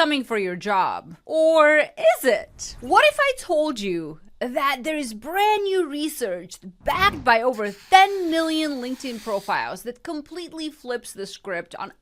is coming for your job. Or is it? What if I told you that there is brand new research backed by over 10 million LinkedIn profiles that completely flips the script on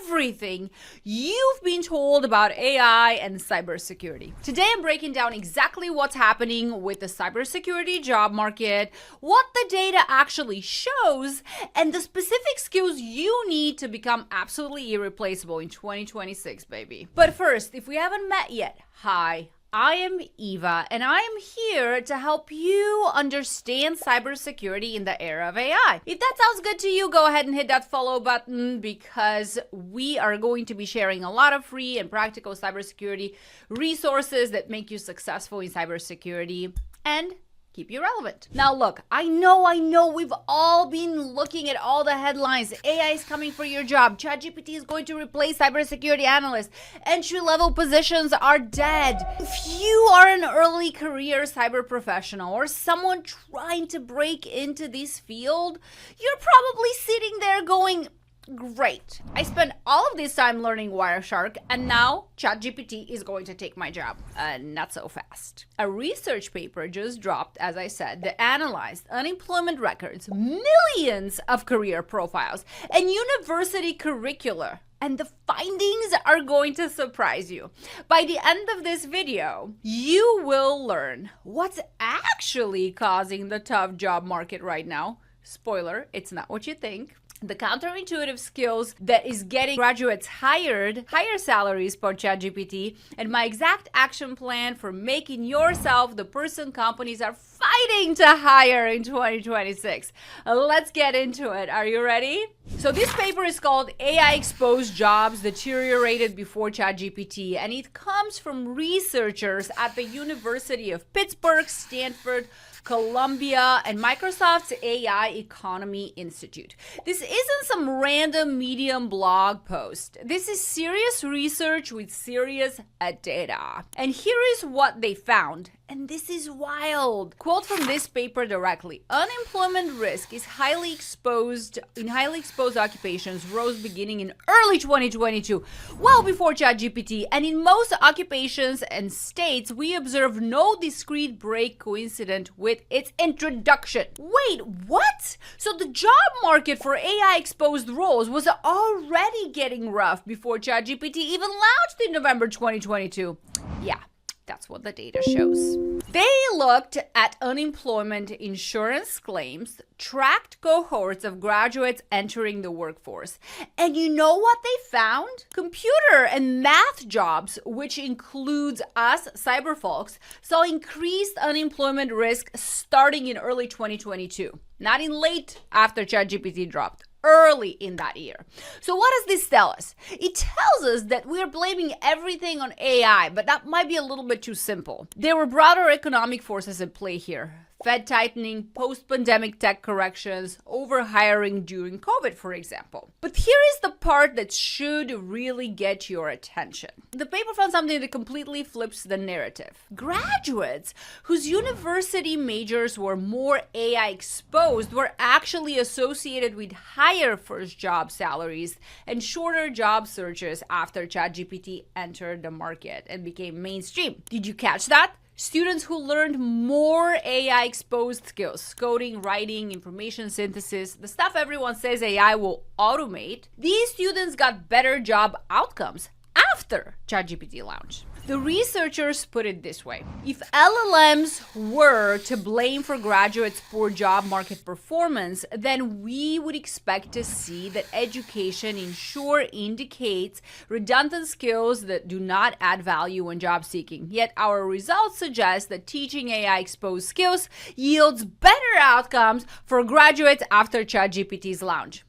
everything you've been told about AI and cybersecurity? Today, I'm breaking down exactly what's happening with the cybersecurity job market, what the data actually shows, and the specific skills you need to become absolutely irreplaceable in 2026, baby. But first, if we haven't met yet, hi. I am Eva, and I am here to help you understand cybersecurity in the era of AI. If that sounds good to you, go ahead and hit that follow button because we are going to be sharing a lot of free and practical cybersecurity resources that make you successful in cybersecurity and keep you relevant. Now look, I know we've all been looking at all the headlines. AI is coming for your job. ChatGPT is going to replace cybersecurity analysts. Entry-level positions are dead. If you are an early career cyber professional or someone trying to break into this field, you're probably sitting there going, great. I spent all of this time learning Wireshark, and now ChatGPT is going to take my job. Not so fast. A research paper just dropped, as I said, that analyzed unemployment records, millions of career profiles, and university curricula. And the findings are going to surprise you. By the end of this video, you will learn what's actually causing the tough job market right now. Spoiler, it's not what you think. The counterintuitive skills that is getting graduates hired, higher salaries for ChatGPT, and my exact action plan for making yourself the person companies are fighting to hire in 2026. Let's get into it. Are you ready? So this paper is called AI Exposed Jobs Deteriorated Before ChatGPT, and it comes from researchers at the University of Pittsburgh, Stanford, Columbia, and Microsoft's AI Economy Institute. This isn't some random Medium blog post. This is serious research with serious data. And here is what they found. And this is wild. Quote from this paper directly. Unemployment risk is in highly exposed occupations rose beginning in early 2022, well before ChatGPT. And in most occupations and states, we observe no discrete break coincident with its introduction. Wait, what? So the job market for AI exposed roles was already getting rough before ChatGPT even launched in November 2022. Yeah. That's what the data shows. They looked at unemployment insurance claims, tracked cohorts of graduates entering the workforce. And you know what they found? Computer and math jobs, which includes us cyber folks, saw increased unemployment risk starting in early 2022. Not in late after ChatGPT dropped. Early in that year. So what does this tell us? It tells us that we're blaming everything on AI, but that might be a little bit too simple. There were broader economic forces at play here. Fed tightening, post-pandemic tech corrections, overhiring during COVID, for example. But here is the part that should really get your attention. The paper found something that completely flips the narrative. Graduates whose university majors were more AI exposed were actually associated with higher first job salaries and shorter job searches after ChatGPT entered the market and became mainstream. Did you catch that? Students who learned more AI exposed skills, coding, writing, information synthesis, the stuff everyone says AI will automate, these students got better job outcomes after ChatGPT launch. The researchers put it this way. If LLMs were to blame for graduates' poor job market performance, then we would expect to see that education indicates redundant skills that do not add value when job seeking. Yet our results suggest that teaching AI exposed skills yields better outcomes for graduates after ChatGPT's launch.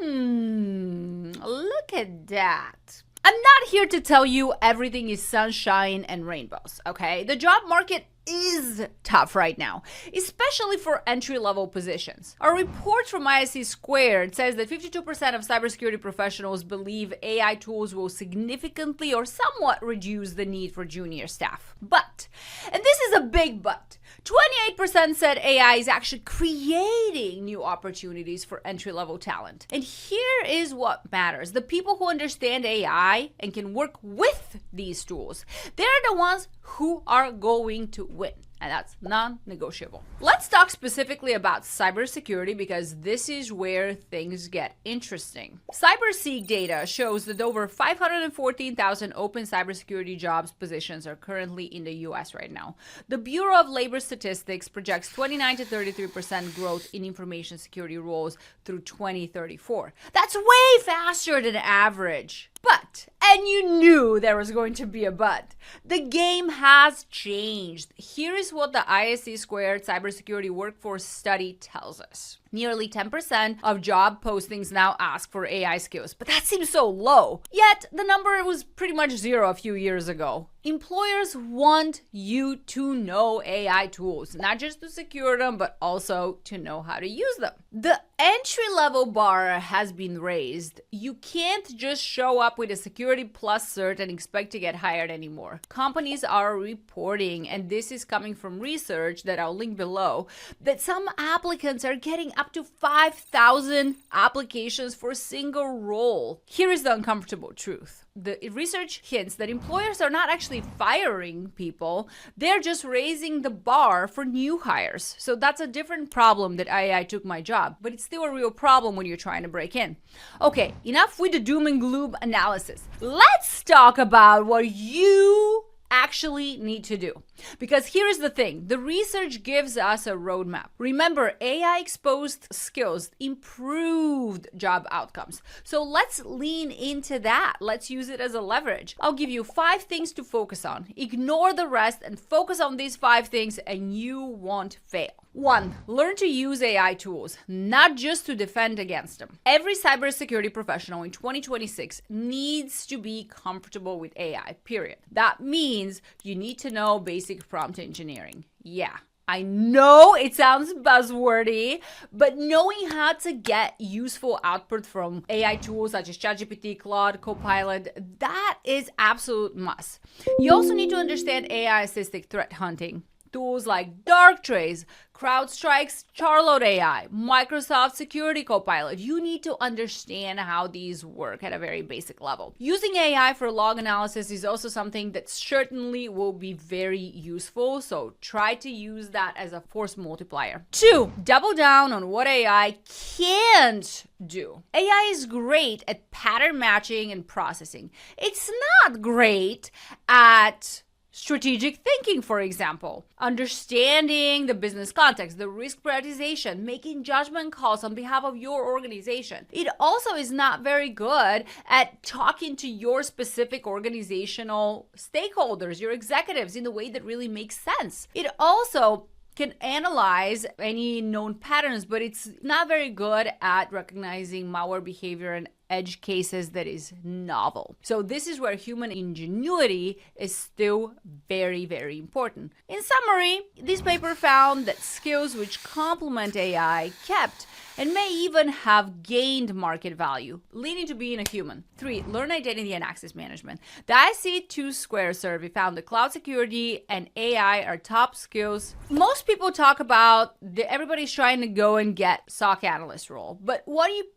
Look at that. I'm not here to tell you everything is sunshine and rainbows, okay? The job market is tough right now, especially for entry-level positions. A report from ISC Squared says that 52% of cybersecurity professionals believe AI tools will significantly or somewhat reduce the need for junior staff. But, and this is a big but, 28% said AI is actually creating new opportunities for entry-level talent. And here is what matters. The people who understand AI and can work with these tools, they're the ones who are going to win. And that's non-negotiable. Let's talk specifically about cybersecurity because this is where things get interesting. CyberSeek data shows that over 514,000 open cybersecurity jobs positions are currently in the US right now. The Bureau of Labor Statistics projects 29 to 33% growth in information security roles through 2034. That's way faster than average. But, and you knew there was going to be a but, the game has changed. Here is what the ISC Squared Cybersecurity Workforce Study tells us. Nearly 10% of job postings now ask for AI skills, but that seems so low. Yet, the number was pretty much zero a few years ago. Employers want you to know AI tools, not just to secure them, but also to know how to use them. The entry-level bar has been raised. You can't just show up with a Security Plus cert and expect to get hired anymore. Companies are reporting, and this is coming from research that I'll link below, that some applicants are getting up to 5,000 applications for a single role. Here is the uncomfortable truth. The research hints that employers are not actually firing people, they're just raising the bar for new hires. So that's a different problem that AI took my job, but it's still a real problem when you're trying to break in. Okay, enough with the doom and gloom analysis. Let's talk about what you actually need to do. Because here's the thing, the research gives us a roadmap. Remember, AI exposed skills improved job outcomes. So let's lean into that. Let's use it as a leverage. I'll give you 5 things to focus on. Ignore the rest and focus on these 5 things and you won't fail. 1. Learn to use AI tools, not just to defend against them. Every cybersecurity professional in 2026 needs to be comfortable with AI, period. That means you need to know basic prompt engineering. Yeah, I know it sounds buzzwordy, but knowing how to get useful output from AI tools such as ChatGPT, Claude, Copilot, that is absolute must. You also need to understand AI-assisted threat hunting. Tools like Darktrace, CrowdStrike's Charlotte AI, Microsoft Security Copilot. You need to understand how these work at a very basic level. Using AI for log analysis is also something that certainly will be very useful, so try to use that as a force multiplier. 2, double down on what AI can't do. AI is great at pattern matching and processing. It's not great at strategic thinking, for example, understanding the business context, the risk prioritization, making judgment calls on behalf of your organization. It also is not very good at talking to your specific organizational stakeholders, your executives, in the way that really makes sense. It also can analyze any known patterns, but it's not very good at recognizing malware behavior and edge cases that is novel. So this is where human ingenuity is still very, very important. In summary, this paper found that skills which complement AI kept and may even have gained market value, leading to being a human. 3, learn identity and access management. The IC2 Square survey found that cloud security and AI are top skills. Most people talk about everybody's trying to go and get SOC analyst role, but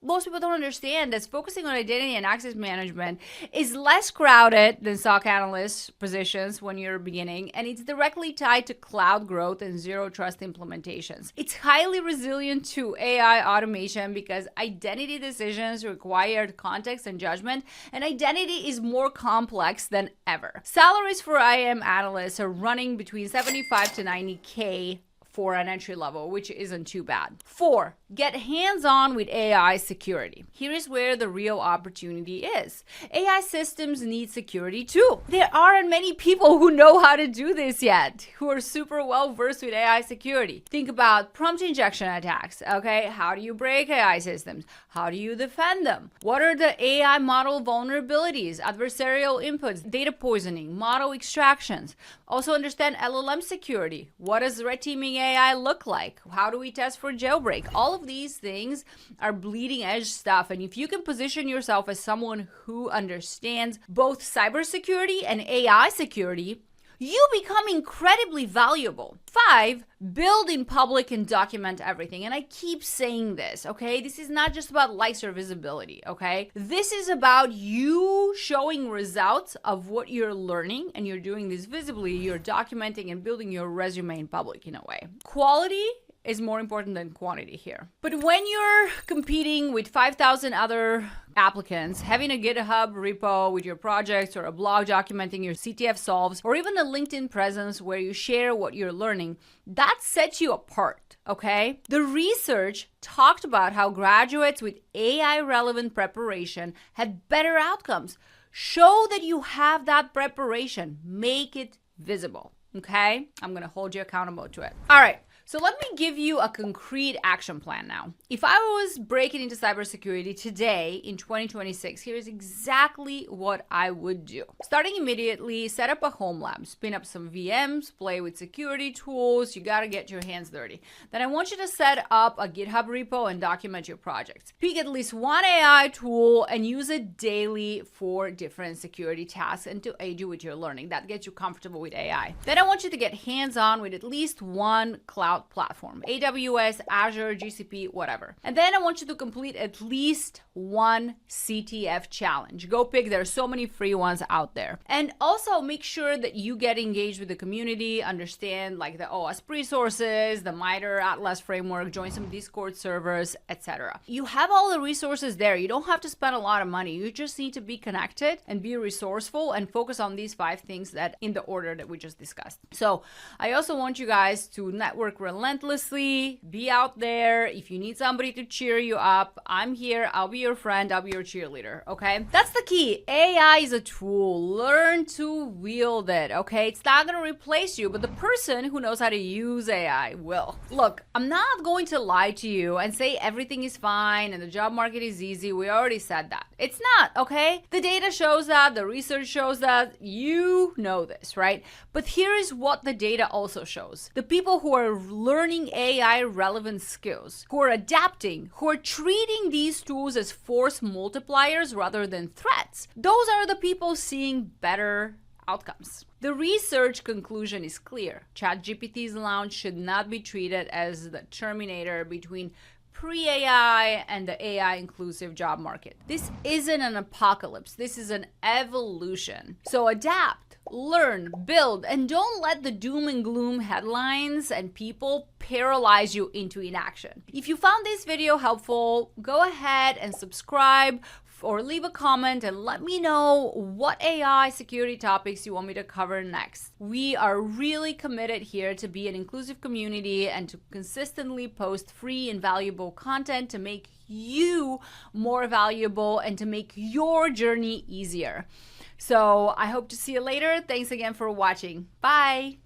most people don't understand is focusing on identity and access management is less crowded than SOC analyst positions when you're beginning, and it's directly tied to cloud growth and zero trust implementations. It's highly resilient to AI automation because identity decisions required context and judgment, and identity is more complex than ever. Salaries for IAM analysts are running between 75 to 90K for an entry level, which isn't too bad. 4, get hands-on with AI security. Here is where the real opportunity is. AI systems need security too. There aren't many people who know how to do this yet, who are super well versed with AI security. Think about prompt injection attacks, okay? How do you break AI systems? How do you defend them? What are the AI model vulnerabilities, adversarial inputs, data poisoning, model extractions? Also understand LLM security. What does red teaming AI look like? How do we test for jailbreak? All of these things are bleeding edge stuff. And if you can position yourself as someone who understands both cybersecurity and AI security, you become incredibly valuable. 5, build in public and document everything. And I keep saying this, okay? This is not just about likes or visibility, okay? This is about you showing results of what you're learning, and you're doing this visibly. You're documenting and building your resume in public in a way. Quality is more important than quantity here. But when you're competing with 5,000 other applicants, having a GitHub repo with your projects, or a blog documenting your CTF solves, or even a LinkedIn presence where you share what you're learning, that sets you apart, okay? The research talked about how graduates with AI relevant preparation had better outcomes. Show that you have that preparation. Make it visible, okay? I'm gonna hold you accountable to it. All right. So let me give you a concrete action plan now. If I was breaking into cybersecurity today in 2026, here's exactly what I would do. Starting immediately, set up a home lab, spin up some VMs, play with security tools. You gotta get your hands dirty. Then I want you to set up a GitHub repo and document your projects. Pick at least one AI tool and use it daily for different security tasks and to aid you with your learning. That gets you comfortable with AI. Then I want you to get hands-on with at least one cloud platform, AWS, Azure, GCP, whatever. And then I want you to complete at least one CTF challenge. Go pick, there are so many free ones out there. And also make sure that you get engaged with the community, understand like the OWASP resources, the MITRE Atlas framework, join some Discord servers, etc. You have all the resources there. You don't have to spend a lot of money. You just need to be connected and be resourceful and focus on these 5 things that in the order that we just discussed. So I also want you guys to network relentlessly, be out there. If you need somebody to cheer you up, I'm here. I'll be your friend. I'll be your cheerleader, okay? That's the key. AI is a tool. Learn to wield it, okay? It's not going to replace you, but the person who knows how to use AI will. Look, I'm not going to lie to you and say everything is fine and the job market is easy. We already said that. It's not, okay? The data shows that. The research shows that. You know this, right? But here is what the data also shows. The people who are learning AI relevant skills, who are adapting, who are treating these tools as force multipliers rather than threats, those are the people seeing better outcomes. The research conclusion is clear. ChatGPT's launch should not be treated as the terminator between pre-AI and the AI inclusive job market. This isn't an apocalypse. This is an evolution. So adapt, learn, build, and don't let the doom and gloom headlines and people paralyze you into inaction. If you found this video helpful, go ahead and subscribe or leave a comment and let me know what AI security topics you want me to cover next. We are really committed here to be an inclusive community and to consistently post free and valuable content to make you more valuable and to make your journey easier. So I hope to see you later. Thanks again for watching. Bye.